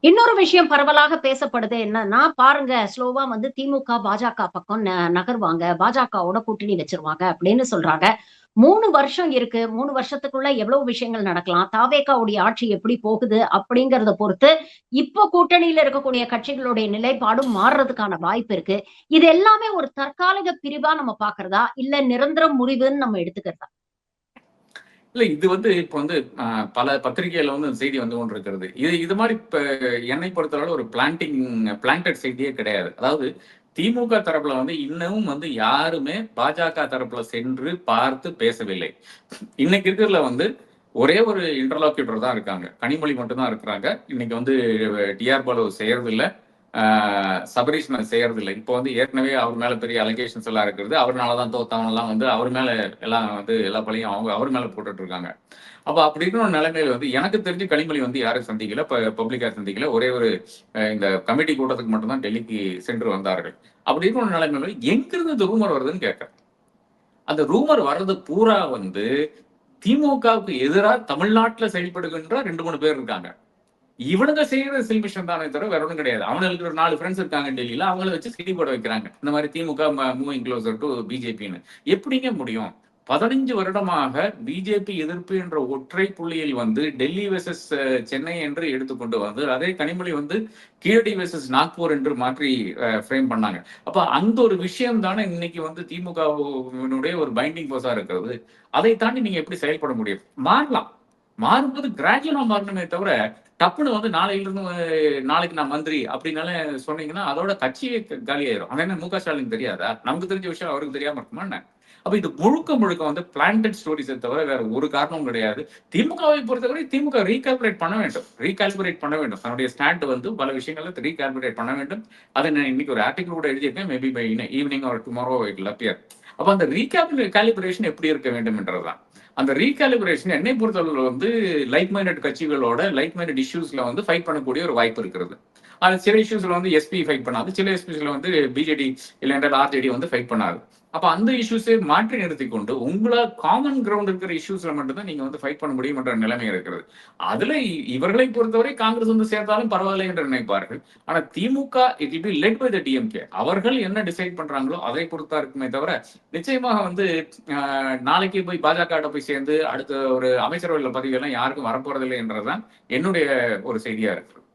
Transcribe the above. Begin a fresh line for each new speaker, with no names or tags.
இன்னொரு விஷயம் பரவலாக பேசப்படுது என்னன்னா, பாருங்க ஸ்லோவா வந்து திமுக, பாஜக பக்கம் நகர்வாங்க. பாஜகவோட கூட்டணி வச்சுருவாங்க அப்படின்னு சொல்றாங்க. 3 வருஷம் இருக்கு. 3 வருஷத்துக்குள்ள எவ்வளவு விஷயங்கள் நடக்கலாம். தாவேகாவுடைய ஆட்சி எப்படி போகுது அப்படிங்கிறத பொறுத்து, இப்போ கூட்டணியில இருக்கக்கூடிய கட்சிகளுடைய நிலைப்பாடும் மாறுறதுக்கான வாய்ப்பு இருக்கு. இது எல்லாமே ஒரு தற்காலிக பிரிவா நம்ம பார்க்கிறதா? இல்ல நிரந்தர முறிவுன்னு நம்ம எடுத்துக்கிறதா?
இல்ல இது இப்ப பல பத்திரிகைகள்ல செய்தி வந்து கொண்டு இருக்கிறது. இது மாரி இப்ப என்னை பொறுத்தளவுல ஒரு பிளான்டட் செய்தியே கிடையாது. அதாவது திமுக தரப்புல இன்னமும் யாருமே பாஜக தரப்புல சென்று பார்த்து பேசவில்லை. இன்னைக்கு இருக்கிறதுல ஒரே ஒரு இன்டர்லாக்யூட்டர் தான் இருக்காங்க. கனிமொழி மட்டும் தான் இருக்கிறாங்க. இன்னைக்கு டிஆர் பாலு செய்யறதில்ல. சபரீஷ் செய்யறதில்ல. இப்போ ஏற்கனவே அவர் மேல பெரிய அலிகேஷன்ஸ் எல்லாம் இருக்கிறது. அவர்னால தான் தோத்தவன்லாம் அவர் மேல எல்லாம் எல்லா பழியும் அவர் மேல போட்டுட்டு இருக்காங்க. அப்ப அப்படி இருக்கிற ஒரு நிலைமையில எனக்கு தெரிஞ்சு கனிமொழி யாரும் சந்திக்கல. பப்ளிக்கா சந்திக்கல. ஒரே ஒரு இந்த கமிட்டி கூட்டத்துக்கு மட்டும் தான் டெல்லிக்கு சென்று வந்தார்கள். அப்படி இருக்கிற ஒரு நிலைமையில எங்கிருந்து இந்த ரூமர் வருதுன்னு கேட்கிறேன். அந்த ரூமர் வர்றது பூரா திமுகவுக்கு எதிரா தமிழ்நாட்டுல செயல்படுகின்ற 2, 3 பேர் இருக்காங்க. இவனுங்க செய்யற சில்மிஷன் தானே தவிர வேற ஒன்றும் கிடையாது. அவனுக்கு ஒரு 4 ஃப்ரெண்ட்ஸ் இருக்காங்க டெல்லியில. அவங்கள வச்சு செய்தி போட வைக்கிறாங்க. இந்த மாதிரி திமுக மூவிங் க்ளோசர் டு பிஜேபின்னு. எப்படிங்க முடியும்? 15 வருடமாக பிஜேபி எதிர்ப்பு என்ற ஒற்றை புள்ளியில் டெல்லி வெர்சஸ் சென்னை என்று எடுத்துக்கொண்டு அதே கனிமொழி கீழடி வெர்சஸ் நாக்பூர் என்று மாற்றி ஃப்ரேம் பண்ணாங்க. அப்ப அந்த ஒரு விஷயம் தானே இன்னைக்கு திமுகவினுடைய ஒரு பைண்டிங் போர்ஸா இருக்கிறது. அதை தாண்டி நீங்க எப்படி செயல்பட முடியும்? மாறலாம். மாறும்போது கிராஜுவலா மாறணுமே தவிர டப்புன்னு நாளையில இருந்து நாளைக்கு நான் மந்திரி அப்படின்னாலே சொன்னீங்கன்னா அதோட கட்சியே காலி ஆயிரும். அவன் என்ன மு.க. ஸ்டாலின் தெரியாதா? நமக்கு தெரிஞ்ச விஷயம் அவருக்கு தெரியாம இருக்குமா என்ன? அப்ப இது முழுக்க முழுக்க பிளான்டட் ஸ்டோரிஸை தவிர வேற ஒரு காரணமும் கிடையாது. திமுகவை பொறுத்தவரை திமுக ரீகால்குலேட் பண்ண வேண்டும். ரீகால்குலேட் பண்ண வேண்டும். தன்னுடைய ஸ்டாண்ட் பல விஷயங்கள்ல ரீகால்குலேட் பண்ண வேண்டும். அதை நான் இன்னைக்கு ஒரு ஆர்டிகல் கூட எழுதியிருக்கேன். Maybe by evening or tomorrow it will appear. அப்ப அந்த ரீகால்குலேஷன் எப்படி இருக்க வேண்டும் என்றதுதான். அந்த ரீகாலிபிரேஷன் என்னை பொறுத்தவரை லைக் மைண்டட் கட்சிகளோட லைக் மைண்டட் இஷ்யூஸ்ல ஃபைட் பண்ணக்கூடிய ஒரு வாய்ப்பு இருக்கிறது. அது சில இஷ்யூஸ்ல எஸ்பி ஃபைட் பண்ணாது. சில இஷ்யூஸ்ல பிஜேடி இல்லைன்ற ஆர்ஜேடி ஃபைட் பண்ணாது. அப்ப அந்த இஷ்யூஸை மாற்றி நிறுத்தி கொண்டு உங்களால் காமன் கிரவுண்ட் இருக்கிற இஷ்யூஸ்ல மட்டும்தான் நீங்க ஃபைட் பண்ண முடியும் என்ற நிலைமை இருக்கிறது. அதுல இவர்களை பொறுத்தவரை காங்கிரஸ் சேர்ந்தாலும் பரவாயில்லை என்று நினைப்பார்கள். ஆனா திமுக it will be led by the DMK. அவர்கள் என்ன டிசைட் பண்றாங்களோ அதை பொறுத்தா இருக்குமே தவிர நிச்சயமாக நாளைக்கு போய் பாஜக போய் சேர்ந்து அடுத்த ஒரு அமைச்சரவையில் பதவி எல்லாம் யாருக்கும் வரப்போறதில்லை என்றதுதான் என்னுடைய ஒரு செய்தியா இருக்கு.